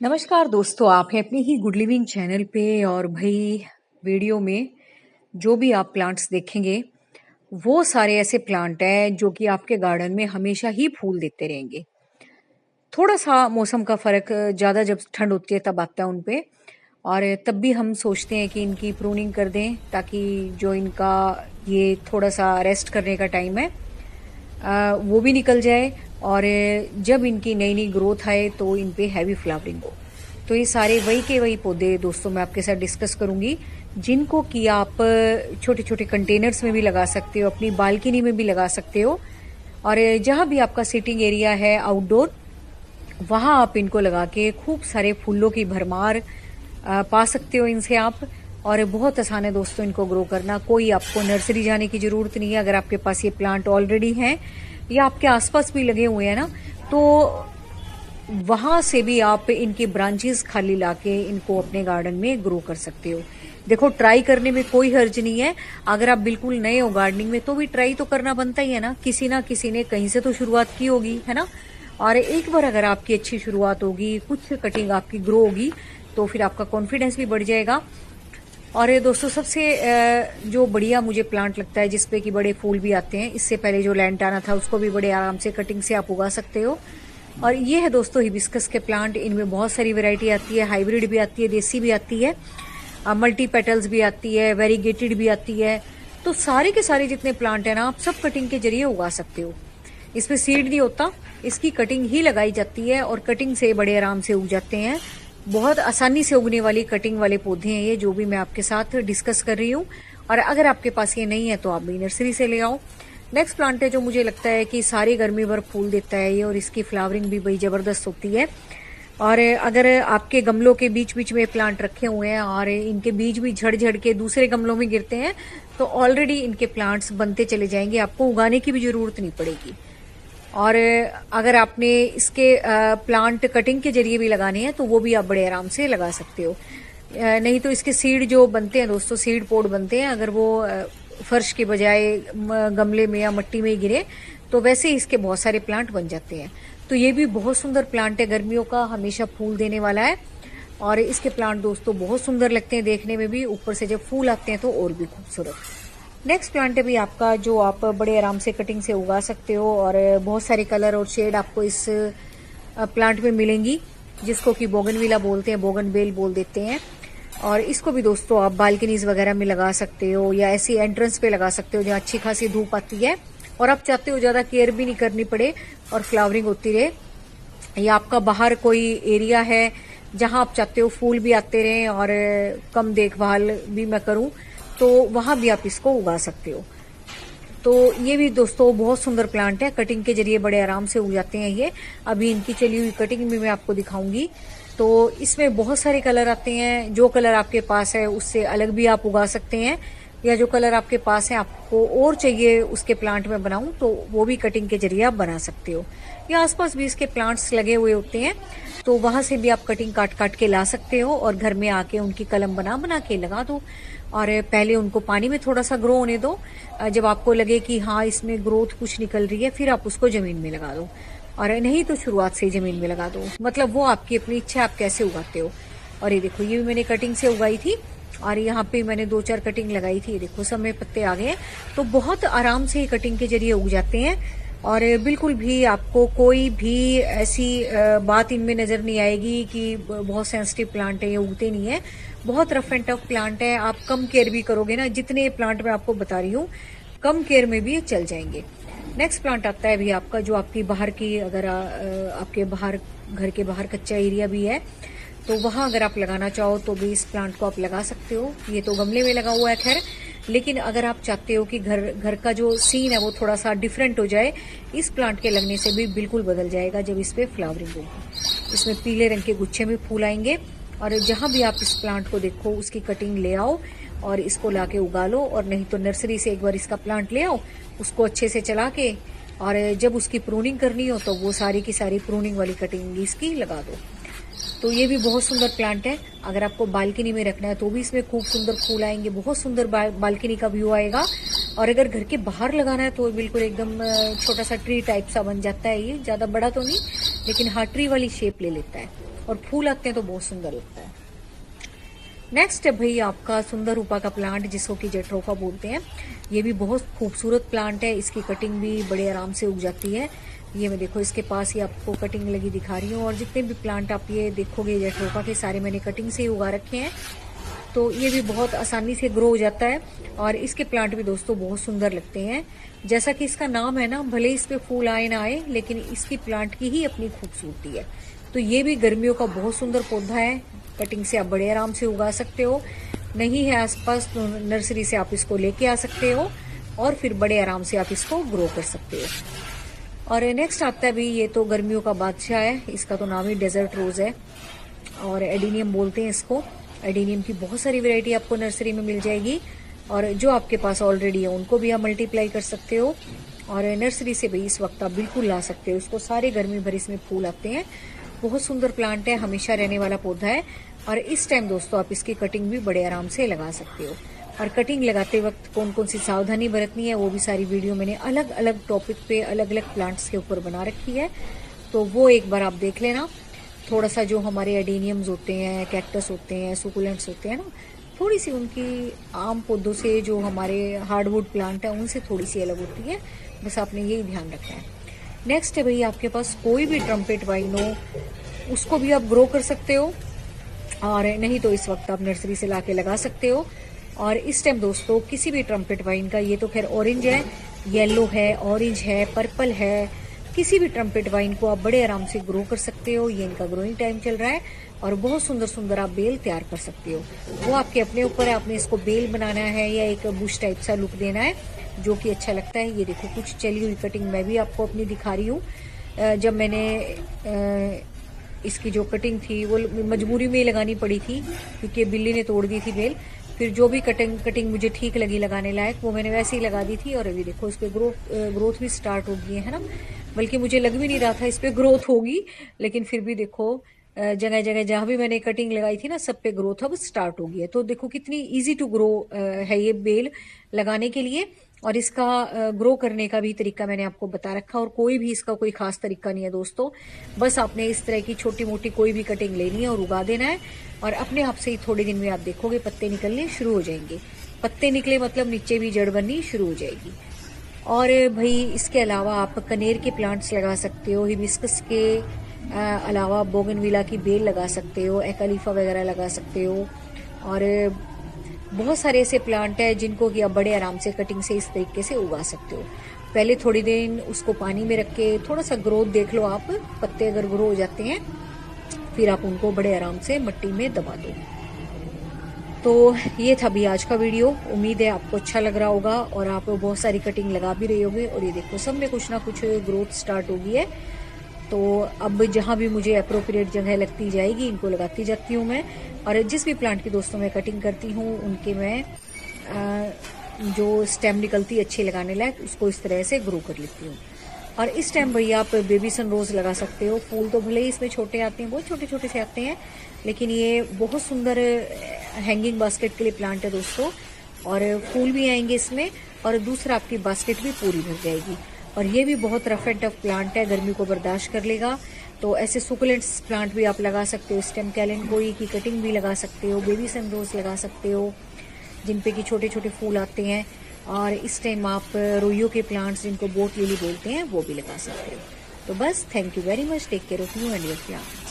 नमस्कार दोस्तों, आप हैं अपने ही गुड लिविंग चैनल पे। और भाई, वीडियो में जो भी आप प्लांट्स देखेंगे वो सारे ऐसे प्लांट हैं जो कि आपके गार्डन में हमेशा ही फूल देते रहेंगे। थोड़ा सा मौसम का फर्क, ज़्यादा जब ठंड होती है तब आता है उन पे। और तब भी हम सोचते हैं कि इनकी प्रूनिंग कर दें ताकि जो इनका ये थोड़ा सा रेस्ट करने का टाइम है वो भी निकल जाए। और जब इनकी नई नई ग्रोथ आए तो इन पे हैवी फ्लावरिंग हो। तो ये सारे वही के वही पौधे दोस्तों मैं आपके साथ डिस्कस करूंगी, जिनको कि आप छोटे छोटे कंटेनर्स में भी लगा सकते हो, अपनी बालकनी में भी लगा सकते हो। और जहाँ भी आपका सिटिंग एरिया है आउटडोर, वहाँ आप इनको लगा के खूब सारे फूलों की भरमार पा सकते हो इनसे आप। और बहुत आसान है दोस्तों इनको ग्रो करना। कोई आपको नर्सरी जाने की जरूरत नहीं है। अगर आपके पास ये प्लांट ऑलरेडी हैं या आपके आसपास भी लगे हुए हैं ना, तो वहां से भी आप इनकी ब्रांचेस खाली लाके इनको अपने गार्डन में ग्रो कर सकते हो। देखो, ट्राई करने में कोई हर्ज नहीं है। अगर आप बिल्कुल नए हो गार्डनिंग में तो भी ट्राई तो करना बनता ही है ना किसी ने कहीं से तो शुरुआत की होगी, है ना। और एक बार अगर आपकी अच्छी शुरुआत होगी, कुछ कटिंग आपकी ग्रो होगी, तो फिर आपका कॉन्फिडेंस भी बढ़ जाएगा। और ये दोस्तों सबसे जो बढ़िया मुझे प्लांट लगता है जिसपे कि बड़े फूल भी आते हैं, इससे पहले जो लैंटाना था उसको भी बड़े आराम से कटिंग से आप उगा सकते हो। और ये है दोस्तों हिबिस्कस के प्लांट। इनमें बहुत सारी वैरायटी आती है, हाइब्रिड भी आती है, देसी भी आती है, मल्टी पेटल्स भी आती है, वेरीगेटेड भी आती है। तो सारे के सारे जितने प्लांट है ना, आप सब कटिंग के जरिए उगा सकते हो। इसमें सीड नहीं होता, इसकी कटिंग ही लगाई जाती है और कटिंग से बड़े आराम से उग जाते हैं। बहुत आसानी से उगने वाली कटिंग वाले पौधे हैं ये, जो भी मैं आपके साथ डिस्कस कर रही हूँ। और अगर आपके पास ये नहीं है तो आप भी नर्सरी से ले आओ। नेक्स्ट प्लांट है जो मुझे लगता है कि सारी गर्मी भर फूल देता है ये, और इसकी फ्लावरिंग भी बड़ी जबरदस्त होती है। और अगर आपके गमलों के बीच बीच में प्लांट रखे हुए हैं और इनके बीज भी झड़ झड़ के दूसरे गमलों में गिरते हैं, तो ऑलरेडी इनके प्लांट्स बनते चले जाएंगे, आपको उगाने की भी जरूरत नहीं पड़ेगी। और अगर आपने इसके प्लांट कटिंग के जरिए भी लगाने हैं तो वो भी आप बड़े आराम से लगा सकते हो। नहीं तो इसके सीड जो बनते हैं दोस्तों, सीड पोड बनते हैं, अगर वो फर्श के बजाय गमले में या मिट्टी में ही गिरे तो वैसे ही इसके बहुत सारे प्लांट बन जाते हैं। तो ये भी बहुत सुंदर प्लांट है, गर्मियों का हमेशा फूल देने वाला है। और इसके प्लांट दोस्तों बहुत सुंदर लगते हैं देखने में भी, ऊपर से जब फूल आते हैं तो और भी खूबसूरत। नेक्स्ट प्लांट है भी आपका, जो आप बड़े आराम से कटिंग से उगा सकते हो। और बहुत सारे कलर और शेड आपको इस प्लांट में मिलेंगी, जिसको कि बोगनविला बोलते हैं, बोगनवेल बोल देते हैं। और इसको भी दोस्तों आप बालकनीज वगैरह में लगा सकते हो या ऐसी एंट्रेंस पे लगा सकते हो जहाँ अच्छी खासी धूप आती है और आप चाहते हो ज्यादा केयर भी नहीं करनी पड़े और फ्लावरिंग होती रहे। या आपका बाहर कोई एरिया है जहां आप चाहते हो फूल भी आते रहें और कम देखभाल भी मैं करूं, तो वहां भी आप इसको उगा सकते हो। तो ये भी दोस्तों बहुत सुंदर प्लांट है, कटिंग के जरिए बड़े आराम से उग जाते हैं ये। अभी इनकी चली हुई कटिंग भी मैं आपको दिखाऊंगी। तो इसमें बहुत सारे कलर आते हैं, जो कलर आपके पास है उससे अलग भी आप उगा सकते हैं, या जो कलर आपके पास है आपको और चाहिए उसके प्लांट में बनाऊं तो वो भी कटिंग के जरिए आप बना सकते हो। या आसपास भी इसके प्लांट्स लगे हुए होते हैं तो वहां से भी आप कटिंग काट काट के ला सकते हो और घर में आके उनकी कलम बना बना के लगा दो। और पहले उनको पानी में थोड़ा सा ग्रो होने दो। जब आपको लगे कि हाँ इसमें ग्रोथ कुछ निकल रही है, फिर आप उसको जमीन में लगा दो। और नहीं तो शुरुआत से ही जमीन में लगा दो, मतलब वो आपकी अपनी इच्छा है आप कैसे उगाते हो। और ये देखो, ये भी मैंने कटिंग से उगाई थी और यहाँ पे मैंने 2-4 कटिंग लगाई थी। देखो सब में पत्ते आ गए। तो बहुत आराम से कटिंग के जरिए उग जाते हैं और बिल्कुल भी आपको कोई भी ऐसी बात इनमें नजर नहीं आएगी कि बहुत सेंसिटिव प्लांट है, ये उगते नहीं है। बहुत रफ एंड टफ प्लांट है, आप कम केयर भी करोगे ना, जितने प्लांट मैं आपको बता रही हूँ कम केयर में भी ये चल जाएंगे। नेक्स्ट प्लांट आता है भी आपका, जो आपकी बाहर की, अगर आपके बाहर घर के बाहर कच्चा एरिया भी है तो वहां अगर आप लगाना चाहो तो भी इस प्लांट को आप लगा सकते हो। ये तो गमले में लगा हुआ है खैर, लेकिन अगर आप चाहते हो कि घर का जो सीन है वो थोड़ा सा डिफरेंट हो जाए, इस प्लांट के लगने से भी बिल्कुल बदल जाएगा जब इस पे फ्लावरिंग होगी। इसमें पीले रंग के गुच्छे में फूल आएंगे। और जहां भी आप इस प्लांट को देखो उसकी कटिंग ले आओ और इसको लाके उगा लो। और नहीं तो नर्सरी से एक बार इसका प्लांट ले आओ, उसको अच्छे से चला के, और जब उसकी प्रूनिंग करनी हो तो वो सारी की सारी प्रूनिंग वाली कटिंग इसकी लगा दो। तो ये भी बहुत सुंदर प्लांट है। अगर आपको बालकनी में रखना है तो भी इसमें खूब सुंदर फूल आएंगे, बहुत सुंदर बालकनी का व्यू आएगा। और अगर घर के बाहर लगाना है तो बिल्कुल एकदम छोटा सा ट्री टाइप सा बन जाता है। ये ज्यादा बड़ा तो नहीं, लेकिन हाँ ट्री वाली शेप ले लेता है। और फूल आते हैं तो बहुत सुंदर लगता है। नेक्स्ट है भाई आपका सुंदर रूपा का प्लांट, जिसको कि जेट्रोफा बोलते हैं। ये भी बहुत खूबसूरत प्लांट है, इसकी कटिंग भी बड़े आराम से उग जाती है। ये मैं देखो इसके पास ही आपको कटिंग लगी दिखा रही हूँ, और जितने भी प्लांट आप ये देखोगे जेट्रोफा के, सारे मैंने कटिंग से ही उगा रखे हैं। तो ये भी बहुत आसानी से ग्रो हो जाता है, और इसके प्लांट भी दोस्तों बहुत सुंदर लगते हैं। जैसा कि इसका नाम है ना, भले इस पे फूल आए ना आए, लेकिन इसकी प्लांट की ही अपनी खूबसूरती है। तो ये भी गर्मियों का बहुत सुंदर पौधा है, कटिंग से आप बड़े आराम से उगा सकते हो। नहीं है आसपास तो नर्सरी से आप इसको लेके आ सकते हो, और फिर बड़े आराम से आप इसको ग्रो कर सकते हो। और नेक्स्ट आता है भी, ये तो गर्मियों का बादशाह है, इसका तो नाम ही डेजर्ट रोज है, और एडीनियम बोलते हैं इसको। एडीनियम की बहुत सारी वैरायटी आपको नर्सरी में मिल जाएगी, और जो आपके पास ऑलरेडी है उनको भी आप मल्टीप्लाई कर सकते हो, और नर्सरी से भी इस वक्त आप बिल्कुल ला सकते हो इसको। सारे गर्मी भर इसमें फूल आते हैं, बहुत सुंदर प्लांट है, हमेशा रहने वाला पौधा है। और इस टाइम दोस्तों आप इसकी कटिंग भी बड़े आराम से लगा सकते हो। और कटिंग लगाते वक्त कौन कौन सी सावधानी बरतनी है, वो भी सारी वीडियो मैंने अलग अलग टॉपिक पे अलग अलग प्लांट्स के ऊपर बना रखी है, तो वो एक बार आप देख लेना। थोड़ा सा जो हमारे एडेनियम्स होते हैं, कैक्टस होते हैं, सुकुलेंट्स होते हैं ना, थोड़ी सी उनकी आम पौधों से, जो हमारे हार्डवुड प्लांट है उनसे थोड़ी सी अलग होती है, बस आपने यही ध्यान रखना है। नेक्स्ट है भाई आपके पास कोई भी ट्रम्पेट वाइन हो, उसको भी आप ग्रो कर सकते हो, और नहीं तो इस वक्त आप नर्सरी से लाके लगा सकते हो। और इस टाइम दोस्तों किसी भी ट्रम्पेट वाइन का, ये तो खैर ऑरेंज है, येलो है, ऑरेंज है, पर्पल है, किसी भी ट्रम्पेट वाइन को आप बड़े आराम से ग्रो कर सकते हो। ये इनका ग्रोइंग टाइम चल रहा है, और बहुत सुंदर सुंदर आप बेल तैयार कर सकते हो। वो आपके अपने ऊपर है, आपने इसको बेल बनाना है या एक बुश टाइप सा लुक देना है, जो कि अच्छा लगता है। ये देखो कुछ चली हुई कटिंग मैं भी आपको अपनी दिखा रही हूँ। जब मैंने इसकी जो कटिंग थी वो मजबूरी में लगानी पड़ी थी, क्योंकि बिल्ली ने तोड़ दी थी बेल। फिर जो भी कटिंग मुझे ठीक लगी लगाने लायक, वो मैंने वैसे ही लगा दी थी। और अभी देखो इस पे ग्रोथ भी स्टार्ट हो गई है ना, बल्कि मुझे लग भी नहीं रहा था इस पे ग्रोथ होगी, लेकिन फिर भी देखो जगह जगह जहां भी मैंने कटिंग लगाई थी ना, सब पे ग्रोथ अब स्टार्ट हो गई है। तो देखो कितनी इजी टू ग्रो है ये बेल लगाने के लिए, और इसका ग्रो करने का भी तरीका मैंने आपको बता रखा। और कोई भी इसका कोई खास तरीका नहीं है दोस्तों, बस आपने इस तरह की छोटी मोटी कोई भी कटिंग लेनी है और उगा देना है, और अपने आप से ही थोड़े दिन में आप देखोगे पत्ते निकलने शुरू हो जाएंगे। पत्ते निकले मतलब नीचे भी जड़ बननी शुरू हो जाएगी। और भाई इसके अलावा आप कनेर के प्लांट्स लगा सकते हो, हिबिस्कस के अलावा बोगनविला की बेल लगा सकते हो, एकलीफा वगैरह लगा सकते हो, और बहुत सारे ऐसे प्लांट है जिनको कि आप बड़े आराम से कटिंग से इस तरीके से उगा सकते हो। पहले थोड़ी दिन उसको पानी में रख के थोड़ा सा ग्रोथ देख लो आप, पत्ते अगर ग्रो हो जाते हैं फिर आप उनको बड़े आराम से मिट्टी में दबा दो। तो ये था भी आज का वीडियो, उम्मीद है आपको अच्छा लग रहा होगा, और आप बहुत सारी कटिंग लगा भी रहे होगे। और ये देखो सब में कुछ ना कुछ ग्रोथ स्टार्ट हो गई है, तो अब जहाँ भी मुझे अप्रोप्रिएट जगह लगती जाएगी इनको लगाती जाती हूँ मैं। और जिस भी प्लांट की दोस्तों मैं कटिंग करती हूँ उनके मैं जो स्टेम निकलती है अच्छी लगाने लायक, उसको इस तरह से ग्रो कर लेती हूँ। और इस टाइम भैया आप बेबी सन रोज लगा सकते हो। फूल तो भले ही इसमें छोटे आते हैं, बहुत छोटे छोटे से आते हैं, लेकिन ये बहुत सुंदर हैंगिंग बास्केट के लिए प्लांट है दोस्तों, और फूल भी आएंगे इसमें, और दूसरा आपकी बास्केट भी पूरी भर जाएगी। और ये भी बहुत रफ एंड टफ प्लांट है, गर्मी को बर्दाश्त कर लेगा। तो ऐसे सुकुलेंट्स प्लांट भी आप लगा सकते हो, स्टेम कैलेंडोई की कटिंग भी लगा सकते हो, बेबी सन रोज लगा सकते हो जिनपे की छोटे छोटे फूल आते हैं। और इस टाइम आप रोइयो के प्लांट्स जिनको बोट लिली बोलते हैं वो भी लगा सकते हो। तो बस thank you very much, take care of you and your plant.